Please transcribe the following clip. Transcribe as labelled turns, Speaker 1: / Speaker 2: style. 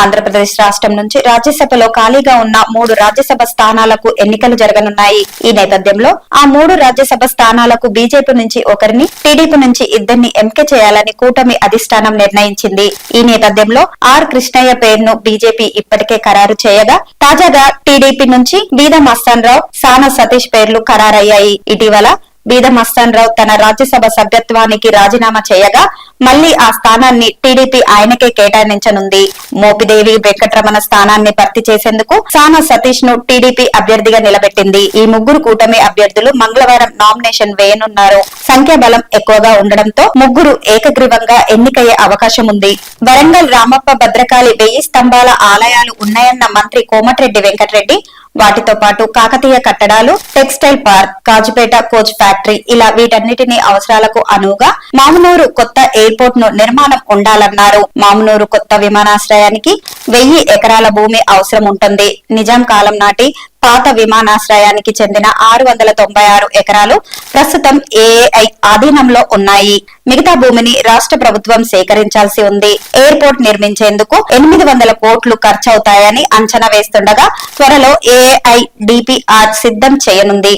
Speaker 1: ఆంధ్రప్రదేశ్ రాష్ట్రం నుంచి రాజ్యసభలో ఖాళీగా ఉన్న 3 రాజ్యసభ స్థానాలకు ఎన్నికలు జరగనున్నాయి. ఈ నేపథ్యంలో ఆ 3 రాజ్యసభ స్థానాలకు బీజేపీ నుంచి ఒకరిని, టీడీపీ నుంచి ఇద్దరిని ఎంపిక చేయాలని కూటమి అధిష్టానం నిర్ణయించింది. ఈ నేపథ్యంలో ఆర్ కృష్ణయ్య పేరును బీజేపీ ఇప్పటికే ఖరారు చేయగా, తాజాగా టీడీపీ నుంచి బీద మస్తాన్ రావు, సానా సతీష్ పేర్లు ఖరారయ్యాయి. ఇటీవల బీద మస్తాన్ రావు తన రాజ్యసభ సభ్యత్వానికి రాజీనామా చేయగా మళ్లీ ఆ స్థానాన్ని టీడీపీ ఆయనకే కేటాయించనుంది. మోపిదేవి వెంకటరమణ స్థానాన్ని భర్తీ చేసేందుకు సానా సతీష్ ను టీడీపీ అభ్యర్థిగా నిలబెట్టింది. ఈ ముగ్గురు కూటమి అభ్యర్థులు మంగళవారం నామినేషన్ వేయనున్నారు. సంఖ్యాబలం ఎక్కువగా ఉండడంతో ముగ్గురు ఏకగ్రీవంగా ఎన్నికయ్యే అవకాశం ఉంది. వరంగల్ రామప్ప భద్రకాళి 1000 స్తంభాల ఆలయాలు ఉన్నాయన్న మంత్రి కోమటిరెడ్డి వెంకటరెడ్డి, వాటితో పాటు కాకతీయ కట్టడాలు, textile park, Kazipet coach factory ఇలా వీటన్నిటిని అవసరాలకు అనువుగా మామునూరు కొత్త ఎయిర్పోర్ట్ ను నిర్మాణం ఉండాలన్నారు. మామునూరు కొత్త విమానాశ్రయానికి 1000 ఎకరాల భూమి అవసరం ఉంటుంది. నిజాం కాలం నాటి పాత విమానాశ్రయానికి చెందిన 696 ఎకరాలు ప్రస్తుతం ఏఐ ఆధీనంలో ఉన్నాయి. మిగతా భూమిని రాష్ట్ర ప్రభుత్వం సేకరించాల్సి ఉంది. ఎయిర్పోర్ట్ నిర్మించేందుకు 800 కోట్లు ఖర్చవుతాయని అంచనా వేస్తుండగా త్వరలో ఏఐ డిపిఆర్ సిద్ధం చేయనుంది.